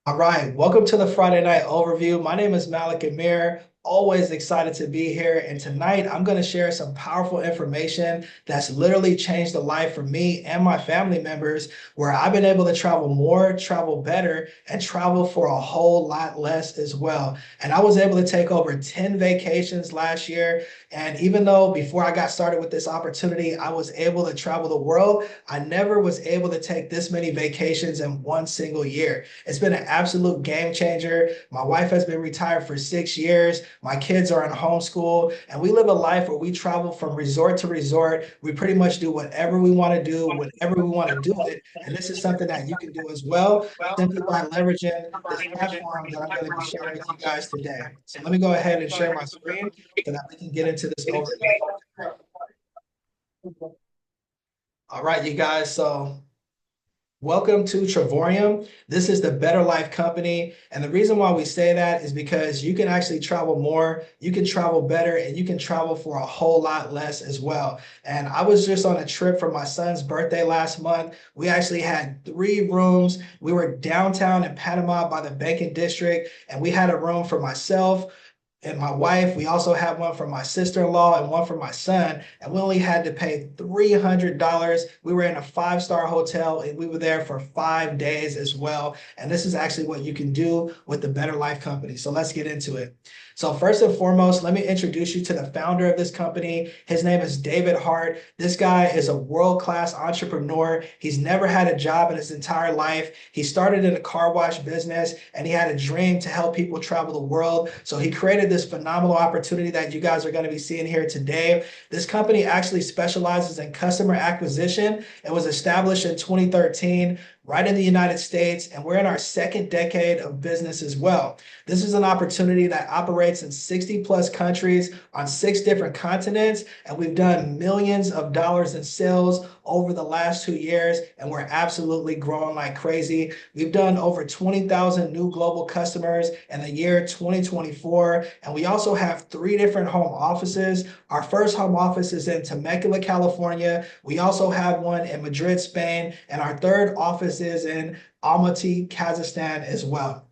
All right, welcome to the Friday Night Overview. My name is Malik Amir. Always excited to be here. And tonight I'm going to share some powerful information that's literally changed the life for me and my family members, where I've been able to travel more, travel better, and travel for a whole lot less as well. And I was able to take over 10 vacations last year. And even though before I got started with this opportunity, I was able to travel the world, I never was able to take this many vacations in one single year. It's been an absolute game changer. My wife has been retired for 6 years. My kids are in homeschool, and we live a life where we travel from resort to resort. We pretty much do whatever we want to do, whenever we want to do it. And this is something that you can do as well, simply by leveraging this platform that I'm going to be sharing with you guys today. So let me go ahead and share my screen so that we can get into this overview. All right, you guys. So welcome to Travorium. This is the Better Life Company. And the reason why we say that is because you can actually travel more, you can travel better, and you can travel for a whole lot less as well. And I was just on a trip for my son's birthday last month. We actually had 3 rooms. We were downtown in Panama by the banking district, and we had a room for myself and my wife. We also have one for my sister-in-law and one for my son, and we only had to pay $300. We were in a 5-star hotel, and we were there for 5 days as well. And this is actually what you can do with the Better Life Company. So let's get into it. So first and foremost, let me introduce you to the founder of this company. His name is David Hart. This guy is a world-class entrepreneur. He's never had a job in his entire life. He started in a car wash business, and he had a dream to help people travel the world. So he created this phenomenal opportunity that you guys are going to be seeing here today. This company actually specializes in customer acquisition. It was established in 2013 right in the United States, and we're in our second decade of business as well. This is an opportunity that operates in 60 plus countries on 6 different continents, and we've done millions of dollars in sales over the last 2 years, and we're absolutely growing like crazy. We've done over 20,000 new global customers in the year 2024, and we also have 3 different home offices. Our first home office is in Temecula, California. We also have one in Madrid, Spain, and our third office is in Almaty, Kazakhstan as well.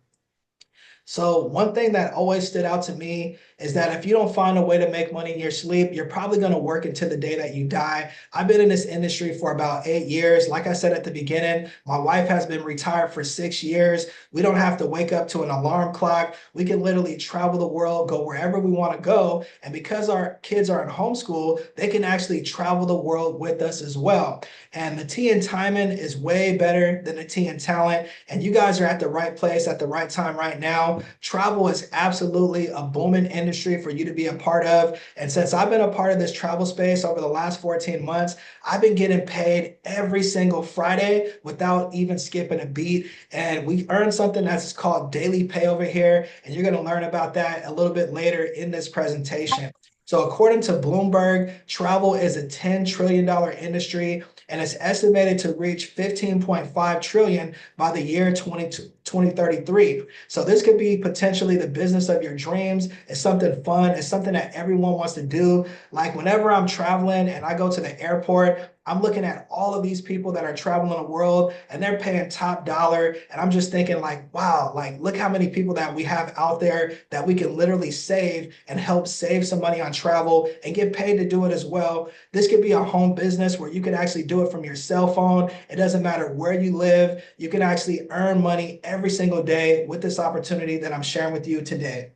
So one thing that always stood out to me is that if you don't find a way to make money in your sleep, you're probably going to work until the day that you die. I've been in this industry for about 8 years. Like I said at the beginning, my wife has been retired for 6 years. We don't have to wake up to an alarm clock. We can literally travel the world, go wherever we want to go. And because our kids are in homeschool, they can actually travel the world with us as well. And the T in timing is way better than the T in talent. And you guys are at the right place at the right time right now. Travel is absolutely a booming industry for you to be a part of. And since I've been a part of this travel space over the last 14 months, I've been getting paid every single Friday without even skipping a beat. And we earn something that's called daily pay over here. And you're going to learn about that a little bit later in this presentation. So according to Bloomberg, travel is a $10 trillion industry, and it's estimated to reach 15.5 trillion by the year 2033. So this could be potentially the business of your dreams. It's something fun. It's something that everyone wants to do. Like whenever I'm traveling and I go to the airport, I'm looking at all of these people that are traveling the world and they're paying top dollar. And I'm just thinking like, wow, like look how many people that we have out there that we can literally save and help save some money on travel and get paid to do it as well. This could be a home business where you can actually do it from your cell phone. It doesn't matter where you live. You can actually earn money every single day with this opportunity that I'm sharing with you today.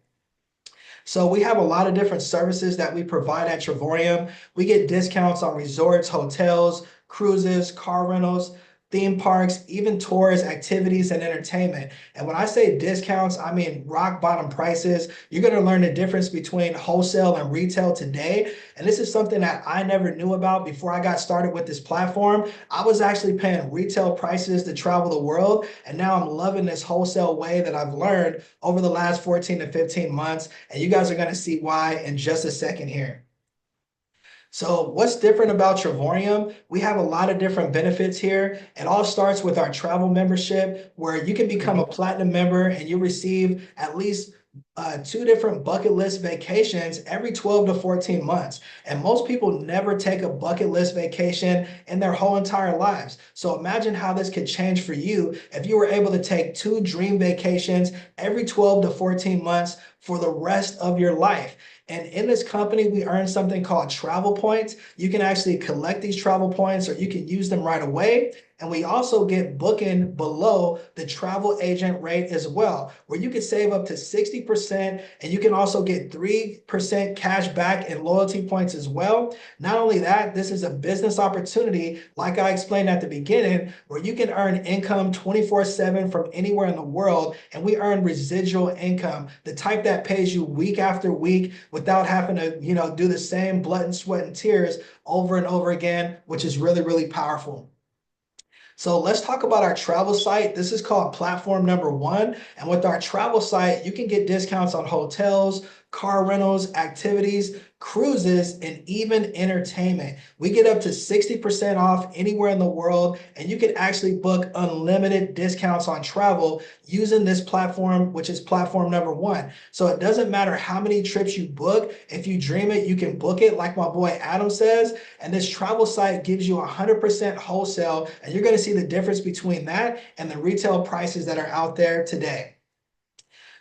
So we have a lot of different services that we provide at Travorium. We get discounts on resorts, hotels, cruises, car rentals, theme parks, even tours, activities, and entertainment. And when I say discounts, I mean rock bottom prices. You're going to learn the difference between wholesale and retail today. And this is something that I never knew about before I got started with this platform. I was actually paying retail prices to travel the world. And now I'm loving this wholesale way that I've learned over the last 14 to 15 months. And you guys are going to see why in just a second here. So what's different about Travorium? We have a lot of different benefits here. It all starts with our travel membership, where you can become a platinum member and you receive at least two different bucket list vacations every 12 to 14 months. And most people never take a bucket list vacation in their whole entire lives. So imagine how this could change for you if you were able to take two dream vacations every 12 to 14 months for the rest of your life. And in this company, we earn something called travel points. You can actually collect these travel points or you can use them right away. And we also get booking below the travel agent rate as well, where you can save up to 60% and you can also get 3% cash back in loyalty points as well. Not only that, this is a business opportunity, like I explained at the beginning, where you can earn income 24/7 from anywhere in the world. And we earn residual income, the type that pays you week after week without having to, do the same blood and sweat and tears over and over again, which is really, really powerful. So let's talk about our travel site. This is called platform number 1. And with our travel site, you can get discounts on hotels, car rentals, activities, cruises, and even entertainment. We get up to 60% off anywhere in the world, and you can actually book unlimited discounts on travel using this platform, which is platform number 1. So it doesn't matter how many trips you book. If you dream it, you can book it, like my boy Adam says. And this travel site gives you 100% wholesale, and you're going to see the difference between that and the retail prices that are out there today.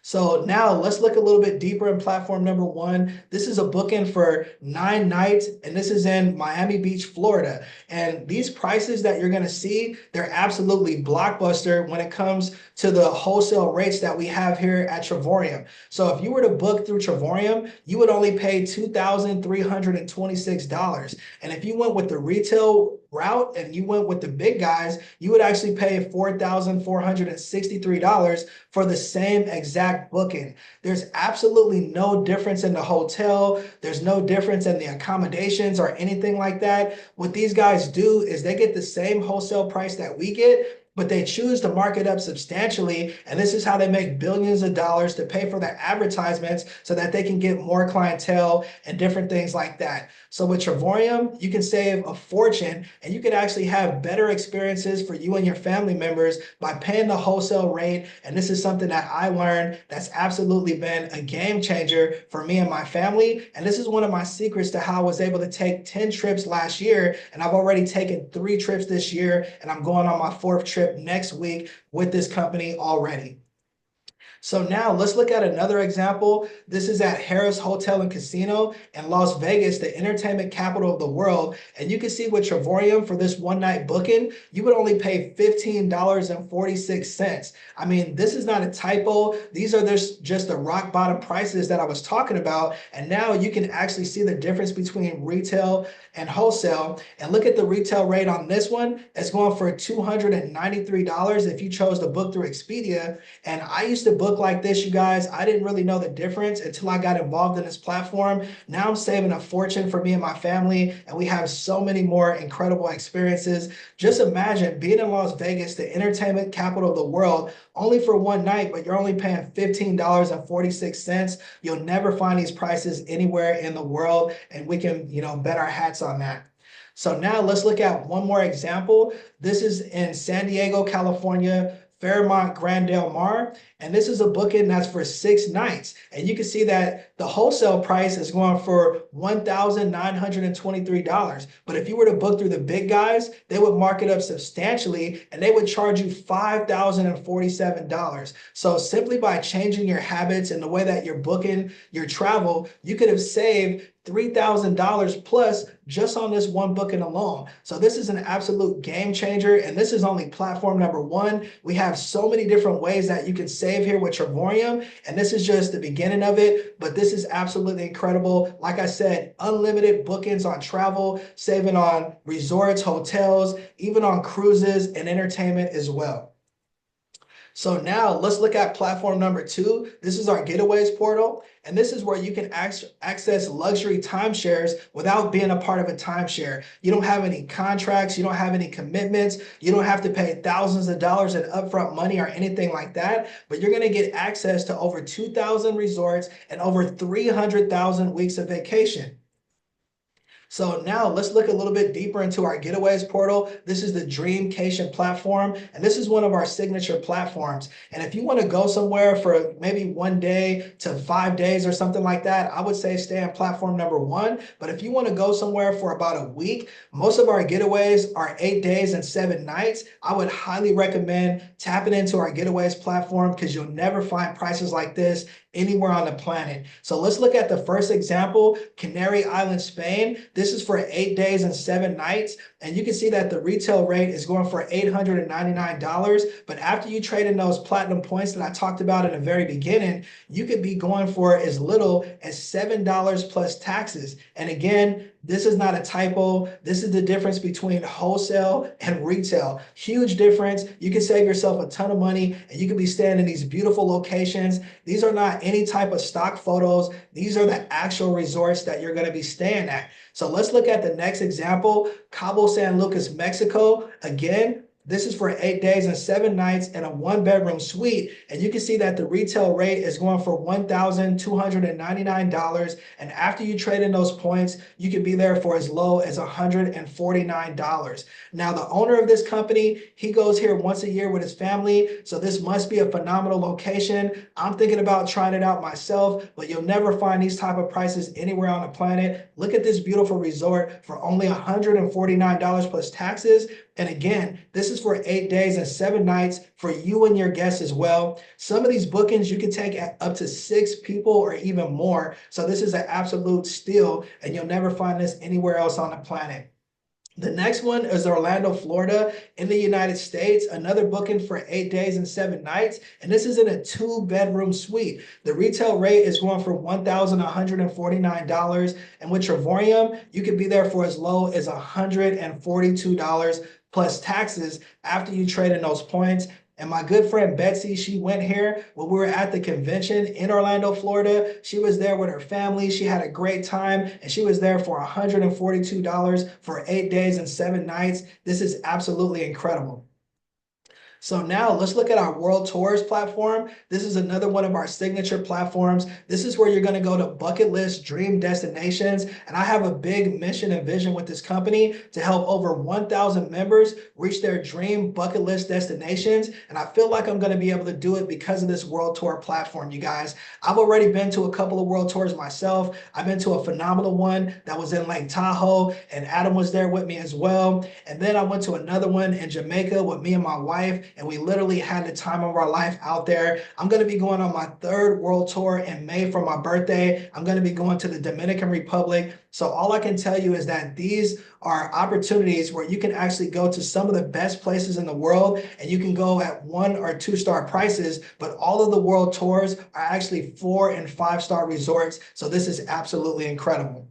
So now let's look a little bit deeper in platform number 1. This is a booking for 9 nights, and this is in Miami Beach, Florida. And these prices that you're going to see, they're absolutely blockbuster when it comes to the wholesale rates that we have here at Travorium. So if you were to book through Travorium, you would only pay $2,326. And if you went with the retail route and you went with the big guys, you would actually pay $4,463 for the same exact booking. There's absolutely no difference in the hotel. There's no difference in the accommodations or anything like that. What these guys do is they get the same wholesale price that we get, but they choose to mark it up substantially. And this is how they make billions of dollars to pay for their advertisements so that they can get more clientele and different things like that. So with Travorium, you can save a fortune and you can actually have better experiences for you and your family members by paying the wholesale rate. And this is something that I learned that's absolutely been a game changer for me and my family. And this is one of my secrets to how I was able to take 10 trips last year. And I've already taken 3 trips this year, and I'm going on my 4th trip next week with this company already. So now let's look at another example. This is at Harrah's Hotel and Casino in Las Vegas, the entertainment capital of the world. And you can see with Travorium for this 1-night booking, you would only pay $15.46. I mean, this is not a typo. These are just the rock bottom prices that I was talking about. And now you can actually see the difference between retail and wholesale. And look at the retail rate on this one. It's going for $293 if you chose to book through Expedia. And I used to book like this, you guys. I didn't really know the difference until I got involved in this platform. Now I'm saving a fortune for me and my family, and we have so many more incredible experiences. Just imagine being in Las Vegas, the entertainment capital of the world, only for 1 night, but you're only paying $15.46. You'll never find these prices anywhere in the world, and we can, bet our hats on that. So now let's look at one more example. This is in San Diego, California, Fairmont Grand Del Mar. And this is a booking that's for 6 nights. And you can see that the wholesale price is going for $1,923. But if you were to book through the big guys, they would mark it up substantially and they would charge you $5,047. So simply by changing your habits and the way that you're booking your travel, you could have saved $3,000 plus just on this one booking alone. So this is an absolute game changer. And this is only platform number 1. We have so many different ways that you can save here with Travorium. And this is just the beginning of it, but this is absolutely incredible. Like I said, unlimited bookings on travel, saving on resorts, hotels, even on cruises and entertainment as well. So now let's look at platform number 2. This is our getaways portal. And this is where you can access luxury timeshares without being a part of a timeshare. You don't have any contracts. You don't have any commitments. You don't have to pay thousands of dollars in upfront money or anything like that. But you're going to get access to over 2,000 resorts and over 300,000 weeks of vacation. So now let's look a little bit deeper into our getaways portal. This is the Dreamcation platform, and this is one of our signature platforms. And if you want to go somewhere for maybe 1 day to 5 days or something like that, I would say stay on platform number 1. But if you want to go somewhere for about a week, most of our getaways are 8 days and 7 nights. I would highly recommend tapping into our getaways platform because you'll never find prices like this anywhere on the planet. So let's look at the first example, Canary Island, Spain. This is for 8 days and 7 nights. And you can see that the retail rate is going for $899. But after you trade in those platinum points that I talked about in the very beginning, you could be going for as little as $7 plus taxes. And again, this is not a typo. This is the difference between wholesale and retail. Huge difference. You can save yourself a ton of money and you can be staying in these beautiful locations. These are not any type of stock photos. These are the actual resorts that you're going to be staying at. So let's look at the next example, Cabo San Lucas, Mexico. Again, this is for 8 days and 7 nights in a 1-bedroom suite. And you can see that the retail rate is going for $1,299. And after you trade in those points, you can be there for as low as $149. Now, the owner of this company, he goes here once a year with his family. So this must be a phenomenal location. I'm thinking about trying it out myself, but you'll never find these type of prices anywhere on the planet. Look at this beautiful resort for only $149 plus taxes. And again, this is for 8 days and 7 nights for you and your guests as well. Some of these bookings you can take up to 6 people or even more. So this is an absolute steal, and you'll never find this anywhere else on the planet. The next one is Orlando, Florida in the United States, another booking for 8 days and 7 nights. And this is in a 2-bedroom suite. The retail rate is going for $1,149. And with Travorium, you could be there for as low as $142 plus taxes after you trade in those points. And my good friend Betsy, she went here when we were at the convention in Orlando, Florida. She was there with her family. She had a great time, and she was there for $142 for 8 days and 7 nights. This is absolutely incredible. So now let's look at our World Tours platform. This is another one of our signature platforms. This is where you're going to go to bucket list dream destinations. And I have a big mission and vision with this company to help over 1,000 members reach their dream bucket list destinations. And I feel like I'm going to be able to do it because of this World Tour platform, you guys. I've already been to a couple of World Tours myself. I've been to a phenomenal one that was in Lake Tahoe, and Adam was there with me as well. And then I went to another one in Jamaica with me and my wife, and we literally had the time of our life out there. I'm going to be going on my 3rd world tour in May for my birthday. I'm going to be going to the Dominican Republic. So all I can tell you is that these are opportunities where you can actually go to some of the best places in the world, and you can go at 1 or 2-star prices, but all of the world tours are actually 4 and 5-star resorts. So this is absolutely incredible.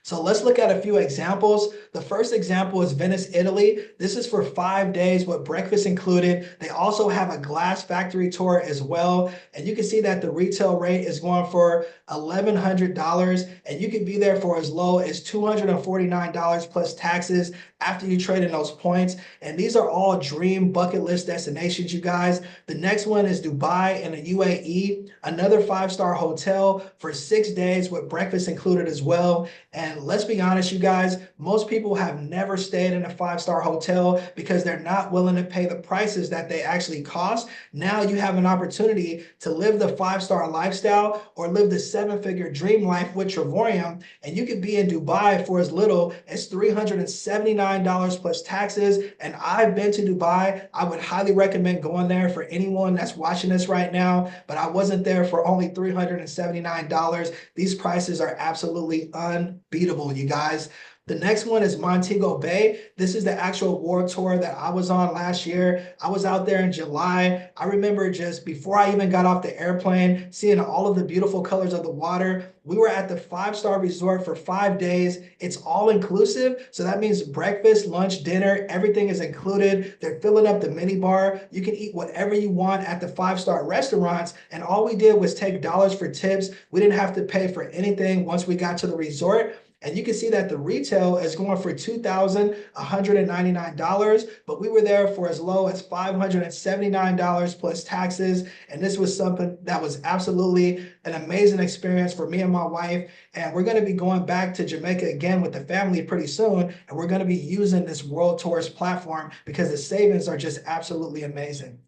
So let's look at a few examples. The first example is Venice, Italy. This is for 5 days with breakfast included. They also have a glass factory tour as well. And you can see that the retail rate is going for $1,100, and you can be there for as low as $249 plus taxes after you trade in those points. And these are all dream bucket list destinations, you guys. The next one is Dubai in the UAE, another 5-star hotel for 6 days with breakfast included as well. And let's be honest, you guys, most people have never stayed in a 5-star hotel because they're not willing to pay the prices that they actually cost. Now you have an opportunity to live the 5-star lifestyle or live the 7-figure dream life with Travorium, and you could be in Dubai for as little as $379 plus taxes. And I've been to Dubai. I would highly recommend going there for anyone that's watching this right now, but I wasn't there for only $379. These prices are absolutely unbeatable, you guys. The next one is Montego Bay. This is the actual world tour that I was on last year. I was out there in July. I remember just before I even got off the airplane, seeing all of the beautiful colors of the water. We were at the 5-star resort for 5 days. It's all inclusive. So that means breakfast, lunch, dinner, everything is included. They're filling up the mini bar. You can eat whatever you want at the 5-star restaurants. And all we did was take dollars for tips. We didn't have to pay for anything once we got to the resort. And you can see that the retail is going for $2,199, but we were there for as low as $579 plus taxes. And this was something that was absolutely an amazing experience for me and my wife. And we're going to be going back to Jamaica again with the family pretty soon. And we're going to be using this World Tours platform because the savings are just absolutely amazing.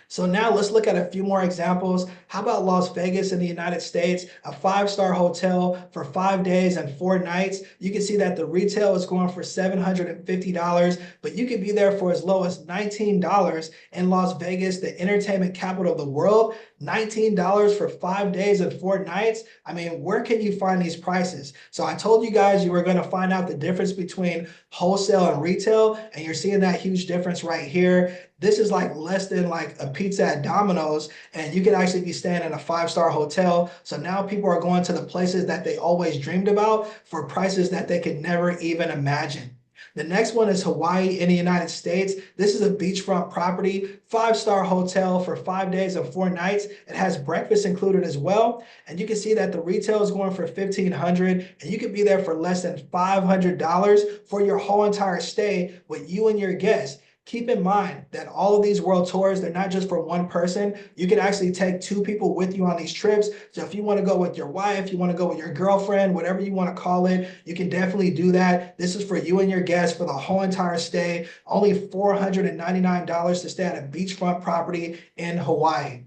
So now let's look at a few more examples. How about Las Vegas in the United States, a 5-star hotel for 5 days and 4 nights. You can see that the retail is going for $750, but you can be there for as low as $19 in Las Vegas, the entertainment capital of the world. $19 for 5 days and 4 nights. I mean, where can you find these prices? So I told you guys you were going to find out the difference between wholesale and retail, and you're seeing that huge difference right here. This is like less than like a pizza at Domino's, and you can actually be staying in a 5-star hotel. So now people are going to the places that they always dreamed about for prices that they could never even imagine. The next one is Hawaii in the United States. This is a beachfront property, 5-star hotel for 5 days and 4 nights. It has breakfast included as well. And you can see that the retail is going for $1,500, and you could be there for less than $500 for your whole entire stay with you and your guests. Keep in mind that all of these world tours, they're not just for one person. You can actually take 2 people with you on these trips. So if you want to go with your wife, you want to go with your girlfriend, whatever you want to call it, you can definitely do that. This is for you and your guests for the whole entire stay. Only $499 to stay at a beachfront property in Hawaii.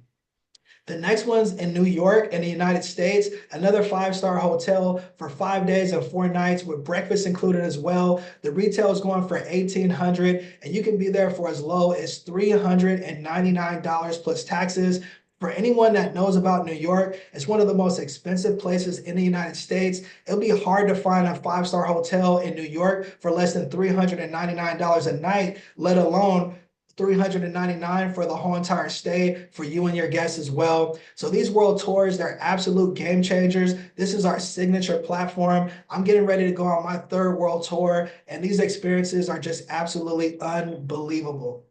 The next one's in New York in the United States, another 5-star hotel for 5 days and 4 nights with breakfast included as well. The retail is going for $1,800, and you can be there for as low as $399 plus taxes. For anyone that knows about New York, it's one of the most expensive places in the United States. It'll be hard to find a 5-star hotel in New York for less than $399 a night, let alone $399 for the whole entire stay for you and your guests as well. So these world tours, they're absolute game changers. This is our signature platform. I'm getting ready to go on my 3rd world tour, and these experiences are just absolutely unbelievable.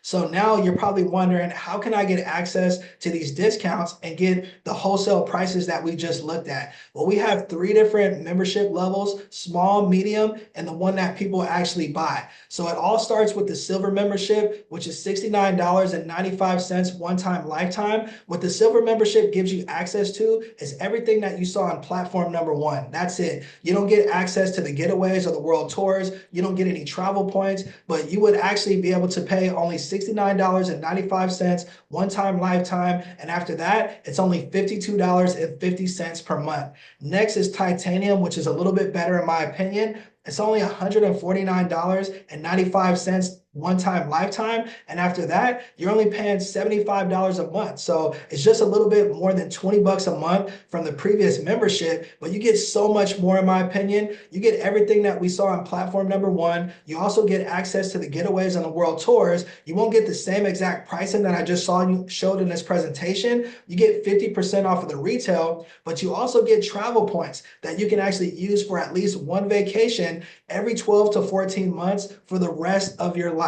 So now you're probably wondering, how can I get access to these discounts and get the wholesale prices that we just looked at? Well, we have 3 different membership levels, small, medium, and the one that people actually buy. So it all starts with the silver membership, which is $69.95 one-time lifetime. What the silver membership gives you access to is everything that you saw on platform number 1. That's it. You don't get access to the getaways or the world tours. You don't get any travel points, but you would actually be able to pay only $69.95 one-time lifetime, and after that it's only $52.50 per month. Next is titanium, which is a little bit better in my opinion. It's only $149.95 one-time lifetime, and after that you're only paying $75 a month. So it's just a little bit more than 20 bucks a month from the previous membership, but you get so much more in my opinion. You get everything that we saw on platform number 1. You also get access to the getaways and the world tours. You won't get the same exact pricing that I just showed in this presentation. You get 50% off of the retail, but you also get travel points that you can actually use for at least one vacation every 12 to 14 months for the rest of your life.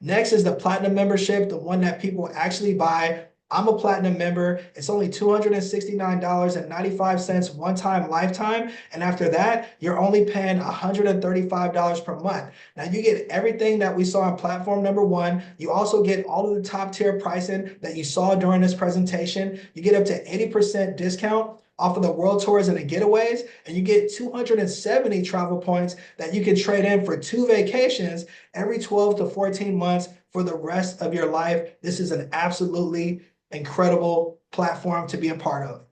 Next is the platinum membership, the one that people actually buy. I'm a platinum member. It's only $269.95 one-time lifetime. And after that, you're only paying $135 per month. Now you get everything that we saw on platform number 1. You also get all of the top tier pricing that you saw during this presentation. You get up to 80% discount off of the world tours and the getaways, and you get 270 travel points that you can trade in for 2 vacations every 12 to 14 months for the rest of your life. This is an absolutely incredible platform to be a part of.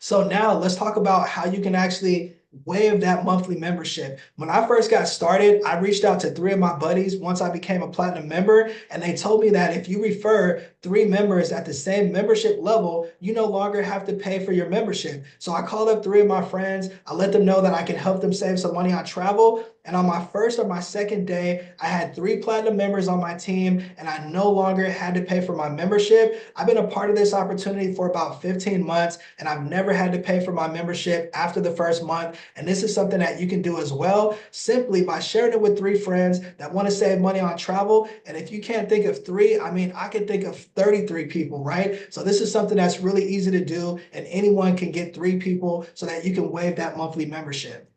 So now let's talk about how you can actually waive that monthly membership. When I first got started, I reached out to 3 of my buddies once I became a platinum member, and they told me that if you refer 3 members at the same membership level, you no longer have to pay for your membership. So I called up 3 of my friends. I let them know that I can help them save some money on travel. And on my first or my second day, I had 3 platinum members on my team, and I no longer had to pay for my membership. I've been a part of this opportunity for about 15 months, and I've never had to pay for my membership after the first month. And this is something that you can do as well, simply by sharing it with 3 friends that want to save money on travel. And if you can't think of 3, I mean, I can think of 33 people, right? So this is something that's really easy to do, and anyone can get 3 people so that you can waive that monthly membership.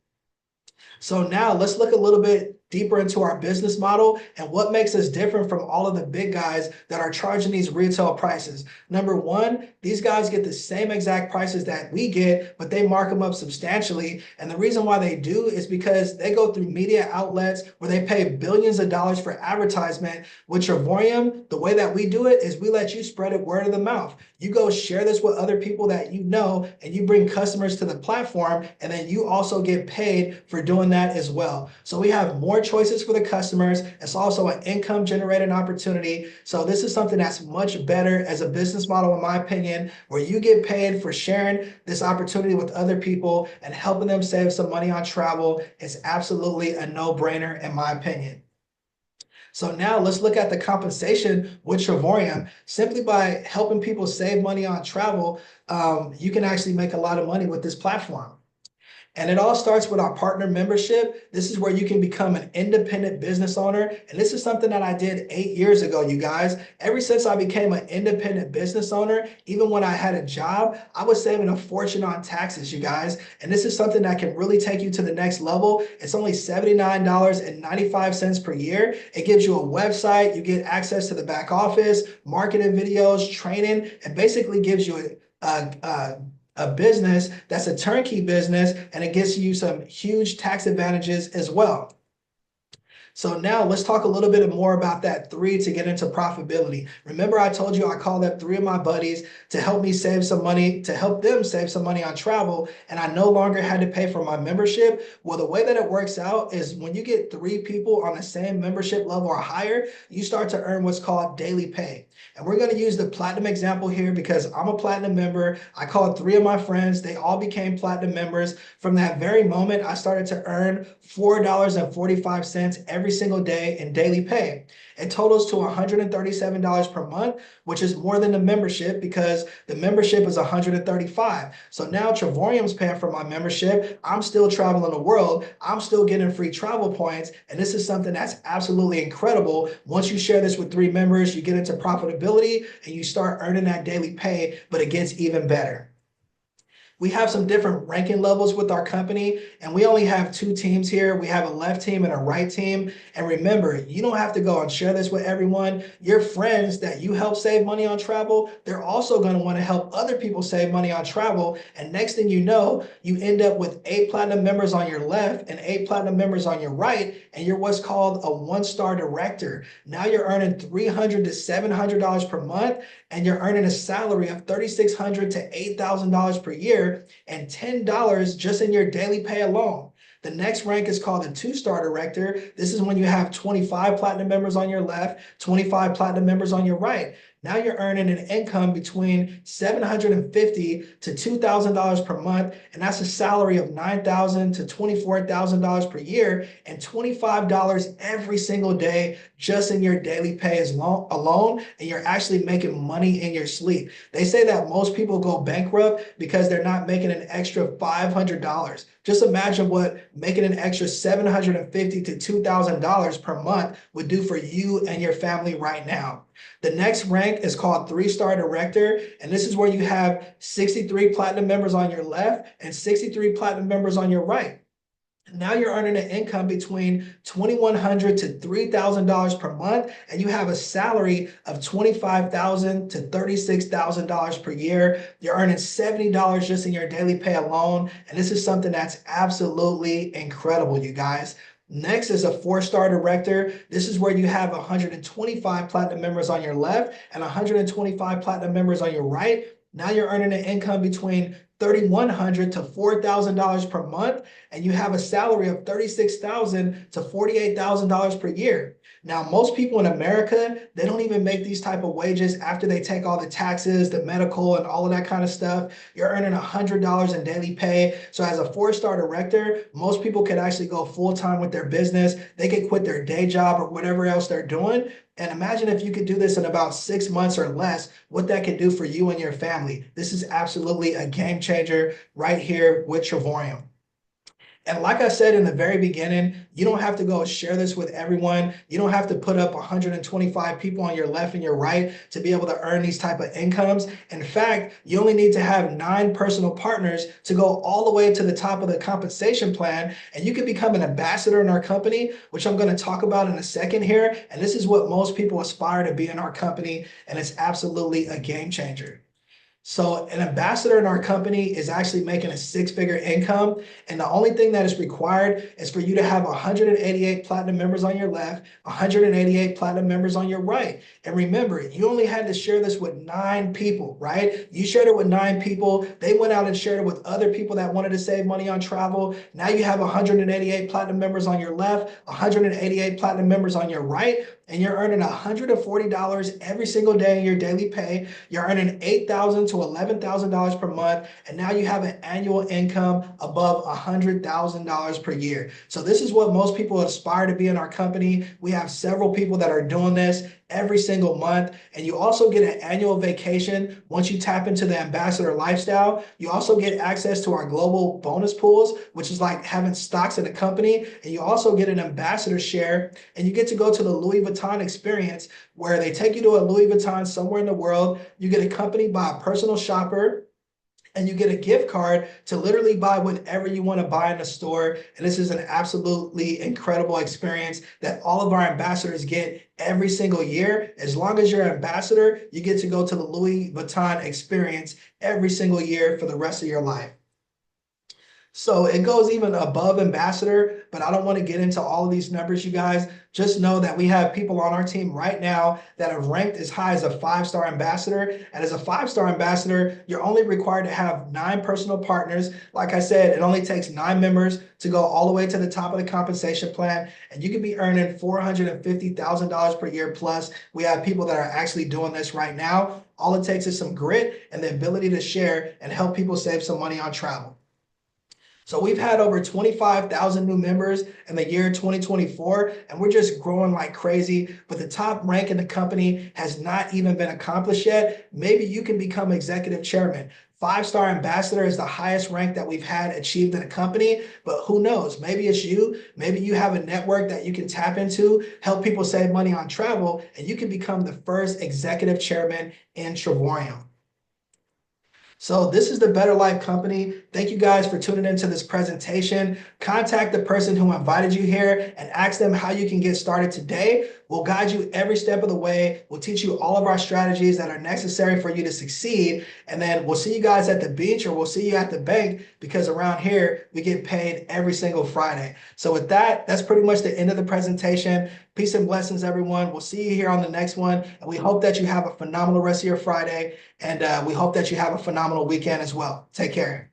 So now let's look a little bit deeper into our business model and what makes us different from all of the big guys that are charging these retail prices. Number one, these guys get the same exact prices that we get, but they mark them up substantially. And the reason why they do is because they go through media outlets where they pay billions of dollars for advertisement. With Travorium, the way that we do it is we let you spread it word of the mouth. You go share this with other people that you know, and you bring customers to the platform, and then you also get paid for doing that as well. So we have more choices for the customers. It's also an income generating opportunity. So this is something that's much better as a business model, in my opinion, where you get paid for sharing this opportunity with other people and helping them save some money on travel. It's absolutely a no-brainer, in my opinion. So now let's look at the compensation with Travorium. Simply by helping people save money on travel, you can actually make a lot of money with this platform. And it all starts with our partner membership. This is where you can become an independent business owner. And this is something that I did 8 years ago, you guys. Ever since I became an independent business owner, even when I had a job, I was saving a fortune on taxes, you guys. And this is something that can really take you to the next level. It's only $79.95 per year. It gives you a website, you get access to the back office, marketing videos, training, and basically gives you a business that's a turnkey business, and it gets you some huge tax advantages as well. So now let's talk a little bit more about that 3 to get into profitability. Remember, I told you I called up 3 of my buddies to help me save some money, to help them save some money on travel, and I no longer had to pay for my membership. Well, the way that it works out is when you get 3 people on the same membership level or higher, you start to earn what's called daily pay. And we're going to use the platinum example here because I'm a platinum member. I called 3 of my friends. They all became platinum members. From that very moment, I started to earn $4.45 every single day in daily pay. It totals to $137 per month, which is more than the membership because the membership is $135. So now Travorium's paying for my membership. I'm still traveling the world. I'm still getting free travel points. And this is something that's absolutely incredible. Once you share this with 3 members, you get into profitability and you start earning that daily pay, but it gets even better. We have some different ranking levels with our company, and we only have 2 teams here. We have a left team and a right team. And remember, you don't have to go and share this with everyone. Your friends that you help save money on travel, they're also going to want to help other people save money on travel. And next thing you know, you end up with 8 platinum members on your left and 8 platinum members on your right, and you're what's called a 1-star director. Now you're earning $300 to $700 per month, and you're earning a salary of $3,600 to $8,000 per year, and $10 just in your daily pay alone. The next rank is called a 2-star director. This is when you have 25 platinum members on your left, 25 platinum members on your right. Now you're earning an income between $750 to $2,000 per month, and that's a salary of $9,000 to $24,000 per year, and $25 every single day just in your daily pay alone, and you're actually making money in your sleep. They say that most people go bankrupt because they're not making an extra $500. Just imagine what making an extra $750 to $2,000 per month would do for you and your family right now. The next rank is called 3-star director, and this is where you have 63 platinum members on your left and 63 platinum members on your right. Now you're earning an income between $2,100 to $3,000 per month, and you have a salary of $25,000 to $36,000 per year. You're earning $70 just in your daily pay alone, and this is something that's absolutely incredible, you guys. Next is a 4-star director. This is where you have 125 platinum members on your left and 125 platinum members on your right. Now you're earning an income between $3,100 to $4,000 per month, and you have a salary of $36,000 to $48,000 per year. Now, most people in America, they don't even make these type of wages after they take all the taxes, the medical, and all of that kind of stuff. You're earning $100 in daily pay. So as a 4-star director, most people could actually go full-time with their business. They could quit their day job or whatever else they're doing. And imagine if you could do this in about 6 months or less, what that could do for you and your family. This is absolutely a game changer right here with Travorium. And like I said in the very beginning, you don't have to go share this with everyone. You don't have to put up 125 people on your left and your right to be able to earn these type of incomes. In fact, you only need to have 9 personal partners to go all the way to the top of the compensation plan. And you can become an ambassador in our company, which I'm going to talk about in a second here. And this is what most people aspire to be in our company. And it's absolutely a game changer. So an ambassador in our company is actually making a 6-figure income. And the only thing that is required is for you to have 188 platinum members on your left, 188 platinum members on your right. And remember, you only had to share this with 9 people, right? You shared it with 9 people. They went out and shared it with other people that wanted to save money on travel. Now you have 188 platinum members on your left, 188 platinum members on your right, and you're earning $140 every single day in your daily pay. You're earning $8,000 to $11,000 per month, and now you have an annual income above $100,000 per year. So this is what most people aspire to be in our company. We have several people that are doing this every single month, and you also get an annual vacation once you tap into the ambassador lifestyle. You also get access to our global bonus pools, which is like having stocks in a company, and you also get an ambassador share, and you get to go to the Louis Vuitton experience where they take you to a Louis Vuitton somewhere in the world. You get accompanied by a personal shopper, and you get a gift card to literally buy whatever you want to buy in the store. And this is an absolutely incredible experience that all of our ambassadors get every single year. As long as you're an ambassador, you get to go to the Louis Vuitton experience every single year for the rest of your life. So it goes even above ambassador, but I don't want to get into all of these numbers, you guys. Just know that we have people on our team right now that have ranked as high as a 5-star ambassador. And as a 5-star ambassador, you're only required to have 9 personal partners. Like I said, it only takes 9 members to go all the way to the top of the compensation plan. And you could be earning $450,000 per year plus. We have people that are actually doing this right now. All it takes is some grit and the ability to share and help people save some money on travel. So we've had over 25,000 new members in the year 2024, and we're just growing like crazy. But the top rank in the company has not even been accomplished yet. Maybe you can become executive chairman. 5-star ambassador is the highest rank that we've had achieved in a company, but who knows? Maybe it's you. Maybe you have a network that you can tap into, help people save money on travel, and you can become the first executive chairman in Travorium. So this is the Better Life Company. Thank you guys for tuning into this presentation. Contact the person who invited you here and ask them how you can get started today. We'll guide you every step of the way. We'll teach you all of our strategies that are necessary for you to succeed. And then we'll see you guys at the beach, or we'll see you at the bank, because around here, we get paid every single Friday. So with that, that's pretty much the end of the presentation. Peace and blessings, everyone. We'll see you here on the next one. And we hope that you have a phenomenal rest of your Friday. And we hope that you have a phenomenal weekend as well. Take care.